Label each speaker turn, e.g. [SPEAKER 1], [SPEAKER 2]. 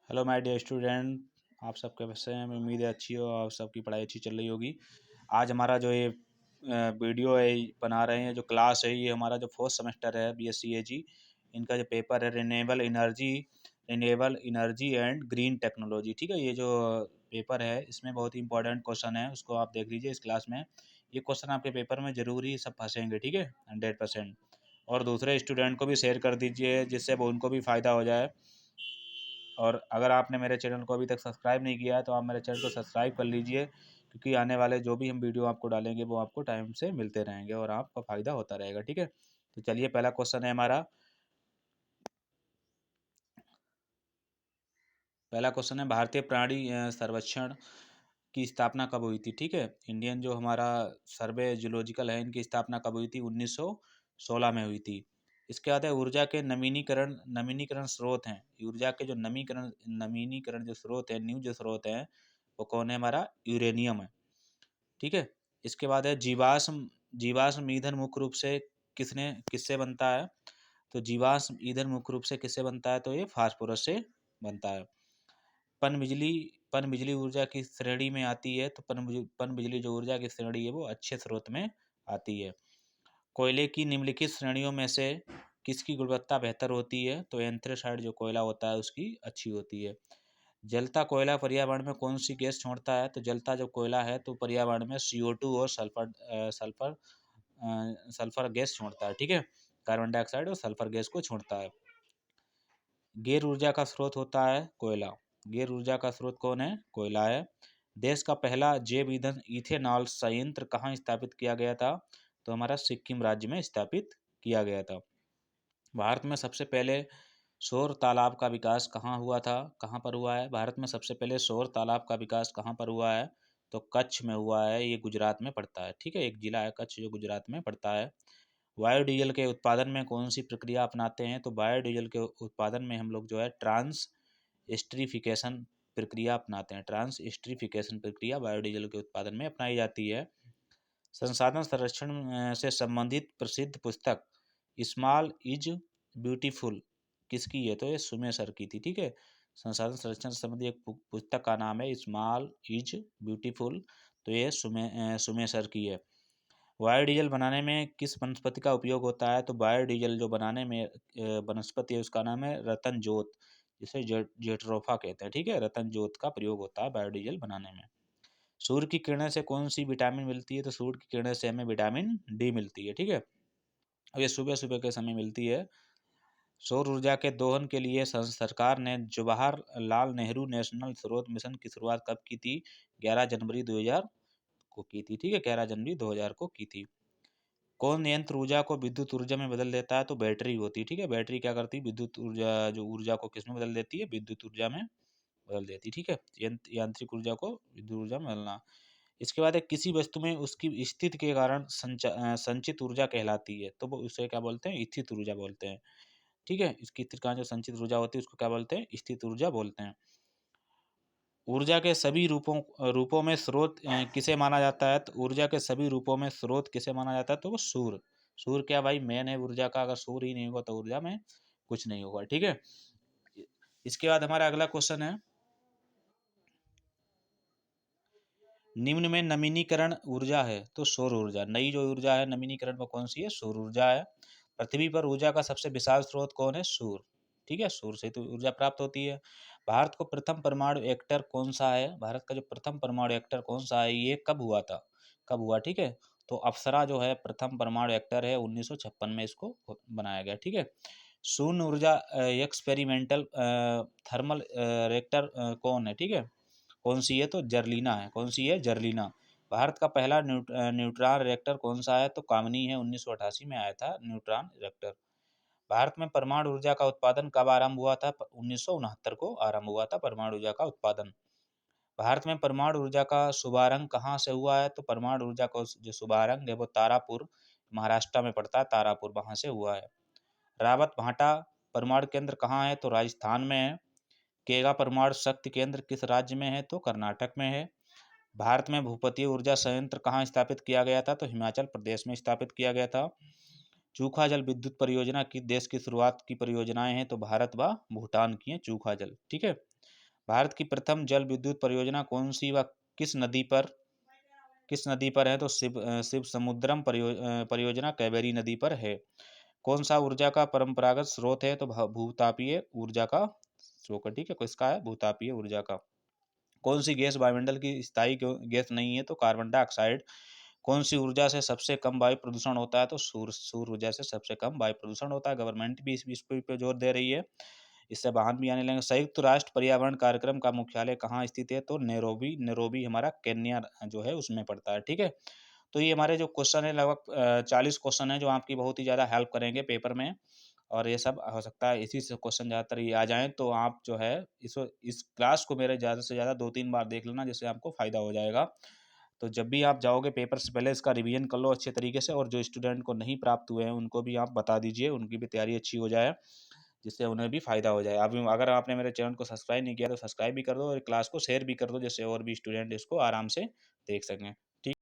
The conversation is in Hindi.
[SPEAKER 1] Hello my dear student. आप सब कैसे हैं? मैं उम्मीद है अच्छी हो, आप सबकी पढ़ाई अच्छी चल रही होगी। आज हमारा जो ये वीडियो है बना रहे हैं, जो क्लास है, ये हमारा जो फोर्थ सेमेस्टर है BSc AG, इनका जो पेपर है renewable energy and green technology. ठीक है, ये जो पेपर है इसमें बहुत ही इंपॉर्टेंट क्वेश्चन है, उसको आप देख लीजिए इस क्लास में। ये क्वेश्चन आपके पेपर में जरूरी सब फंसेंगे, ठीक है, 100%। और दूसरे स्टूडेंट को भी शेयर कर दीजिए जिससे वो उनको भी फ़ायदा हो जाए। और अगर आपने मेरे चैनल को अभी तक सब्सक्राइब नहीं किया है तो आप मेरे चैनल को सब्सक्राइब कर लीजिए, क्योंकि आने वाले जो भी हम वीडियो आपको डालेंगे वो आपको टाइम से मिलते रहेंगे और आपका फ़ायदा होता रहेगा। ठीक है, तो चलिए पहला क्वेश्चन है हमारा। पहला क्वेश्चन है, भारतीय प्राणी सर्वेक्षण की स्थापना कब हुई थी? ठीक है, इंडियन जो हमारा सर्वे जूलॉजिकल है, इनकी स्थापना कब हुई थी? 1916 में हुई थी। इसके बाद है, ऊर्जा के नवीनीकरण स्रोत हैं। ऊर्जा के जो नवीनीकरण जो स्रोत है, न्यू जो स्रोत हैं, वो कौन है? हमारा यूरेनियम है। ठीक है, इसके बाद है, जीवाश्म जीवाश्म ईंधन मुख्य रूप से किससे बनता है? तो जीवाश्म ईंधन मुख्य रूप से किससे बनता है? तो ये फास्फोरस से बनता है। पन बिजली पन बिजली ऊर्जा की श्रेणी में आती है, तो पन बिजली जो ऊर्जा की श्रेणी है वो अच्छे स्रोत में आती है। कोयले की निम्नलिखित श्रेणियों में से किसकी गुणवत्ता बेहतर होती है? तो एंथ्रेसाइड जो कोयला होता है उसकी अच्छी होती है। जलता कोयला पर्यावरण में कौन सी गैस छोड़ता है? तो जलता जो कोयला है तो पर्यावरण में CO2 और सल्फर गैस छोड़ता है। ठीक है, कार्बन डाइऑक्साइड और सल्फर गैस को छोड़ता है। गैर ऊर्जा का स्रोत होता है कोयला। गैर ऊर्जा का स्रोत कौन है? कोयला है। देश का पहला जैव ईंधन इथेनॉल संयंत्र कहाँ स्थापित किया गया था? तो हमारा सिक्किम राज्य में स्थापित किया गया था। भारत में सबसे पहले सौर तालाब का विकास कहाँ हुआ था? कहाँ पर हुआ है? भारत में सबसे पहले सौर तालाब का विकास कहाँ पर हुआ है? तो कच्छ में हुआ है, ये गुजरात में पड़ता है। ठीक है, एक जिला है कच्छ जो गुजरात में पड़ता है। बायोडीजल के उत्पादन में कौन सी प्रक्रिया अपनाते हैं? तो बायोडीजल के उत्पादन में हम लोग जो है ट्रांस एस्ट्रीफिकेशन प्रक्रिया अपनाते हैं। ट्रांस एस्ट्रीफिकेशन प्रक्रिया बायोडीजल के उत्पादन में अपनाई जाती है। संसाधन संरक्षण से संबंधित प्रसिद्ध पुस्तक स्मॉल इज ब्यूटीफुल किसकी है? तो ये सुमे सर की थी। ठीक है, संसाधन संरक्षण से संबंधित एक पुस्तक का नाम है स्मॉल इज ब्यूटीफुल, तो ये सुमे सर की है। बायोडीजल बनाने में किस वनस्पति का उपयोग होता है? तो बायोडीजल जो बनाने में वनस्पति है उसका नाम है रतन जोत, जिसे जेट्रोफा कहते हैं। ठीक है, रतन जोत का प्रयोग होता है बायोडीजल बनाने में। सूर्य की किरणें से कौन सी विटामिन मिलती है? तो सूर्य की किरणें से हमें विटामिन D मिलती है। ठीक है, और ये सुबह सुबह के समय मिलती है। सौर ऊर्जा के दोहन के लिए सरकार ने जवाहरलाल नेहरू नेशनल स्रोत मिशन की शुरुआत कब की थी? 11 जनवरी 2000 को की थी। ठीक है, 11 जनवरी 2000 को की थी। कौन यंत्र ऊर्जा को विद्युत ऊर्जा में बदल देता है? तो बैटरी होती है। ठीक है, बैटरी क्या करती है? विद्युत ऊर्जा जो ऊर्जा को किस में बदल देती है? विद्युत ऊर्जा में बदल देती है। ठीक है, यांत्रिक ऊर्जा को विद्युत ऊर्जा में बदलना। इसके बाद है, किसी वस्तु में उसकी स्थिति के कारण संचित ऊर्जा कहलाती है, तो वो उसे क्या बोलते हैं? स्थित ऊर्जा बोलते हैं। ठीक है, इसकी स्थिति का जो संचित ऊर्जा होती है उसको क्या बोलते हैं? स्थित ऊर्जा बोलते हैं। ऊर्जा के सभी रूपों में स्रोत किसे माना जाता है? तो ऊर्जा के सभी रूपों में स्रोत किसे माना जाता है? तो वो सूर्य। सूर्य क्या भाई मेन है ऊर्जा का, अगर सूर्य ही नहीं होगा तो ऊर्जा में कुछ नहीं होगा। ठीक है, इसके बाद हमारा अगला क्वेश्चन है, निम्न में नवीनीकरण ऊर्जा है तो सौर ऊर्जा। नई जो ऊर्जा है नवीनीकरण में कौन सी है? सौर ऊर्जा है। पृथ्वी पर ऊर्जा का सबसे विशाल स्रोत कौन है? सूर्य। ठीक है, सूर्य से तो ऊर्जा प्राप्त होती है। भारत को प्रथम परमाणु रिएक्टर कौन सा है? भारत का जो प्रथम परमाणु रिएक्टर कौन सा है, ये कब हुआ था? कब हुआ? ठीक है, तो अप्सरा जो है प्रथम परमाणु रिएक्टर है, 1956 में इसको बनाया गया। ठीक है, शून्य ऊर्जा एक्सपेरिमेंटल थर्मल रिएक्टर कौन है? ठीक है, कौन सी है? तो जर्लिना है। कौन सी है? जर्लिना। भारत का पहला न्यूट्रॉन रिएक्टर कौन सा है? तो कामनी है, 1988 में आया था न्यूट्रॉन रिएक्टर। भारत में परमाणु ऊर्जा का उत्पादन कब आरंभ हुआ था? 1969 को आरंभ हुआ था परमाणु ऊर्जा का उत्पादन। भारत में परमाणु ऊर्जा का शुभारंभ कहाँ से हुआ है? तो परमाणु ऊर्जा का जो शुभारंभ है वो तारापुर, महाराष्ट्र में पड़ता है, तारापुर वहां से हुआ है। रावत भाटा परमाणु केंद्र कहाँ है? तो राजस्थान में है। केगा परमाणु शक्ति केंद्र किस राज्य में है? तो कर्नाटक में है। भारत में भूपतिय ऊर्जा संयंत्र कहाँ स्थापित किया गया था? तो हिमाचल प्रदेश में स्थापित किया गया था। चूखा जल विद्युत परियोजना किस देश की शुरुआत की परियोजनाएं हैं? तो भारत व भूटान की हैं चूखा जल। ठीक है, भारत की प्रथम जल विद्युत परियोजना कौन सी व किस नदी पर है? तो शिव समुद्रम परियोजना कावेरी नदी पर है। कौन सा ऊर्जा का परंपरागत स्रोत है? तो भूतापीय ऊर्जा का स्रोत, ठीक है, किसका है? भूतापीय ऊर्जा का। कौन सी गैस वायुमंडल की स्थायी गैस नहीं है? तो कार्बन डाइऑक्साइड। कौन सी ऊर्जा से सबसे कम वायु प्रदूषण होता है? तो सौर ऊर्जा से सबसे कम वायु प्रदूषण होता है। गवर्नमेंट भी इस पे जोर दे रही है, इससे वाहन भी आने लगेंगे। संयुक्त राष्ट्र पर्यावरण कार्यक्रम का मुख्यालय कहाँ स्थित है? तो नैरोबी। नैरोबी हमारा केन्या जो है उसमें पड़ता है, ठीक है। तो ये हमारे जो क्वेश्चन है लगभग 40 क्वेश्चन है जो आपकी बहुत ही ज़्यादा हेल्प करेंगे पेपर में। और ये सब हो सकता है इसी से क्वेश्चन ज़्यादातर ये आ जाएँ, तो आप जो है इस क्लास को मेरे ज़्यादा से ज़्यादा 2-3 बार देख लेना, जिससे आपको फ़ायदा हो जाएगा। तो जब भी आप जाओगे पेपर से पहले इसका रिवीजन कर लो अच्छे तरीके से, और जो स्टूडेंट को नहीं प्राप्त हुए हैं उनको भी आप बता दीजिए, उनकी भी तैयारी अच्छी हो जाए, जिससे उन्हें भी फ़ायदा हो जाए। अभी अगर आपने मेरे चैनल को सब्सक्राइब नहीं किया तो सब्सक्राइब भी कर दो और क्लास को शेयर भी कर दो, जिससे और भी स्टूडेंट इसको आराम से देख सकें।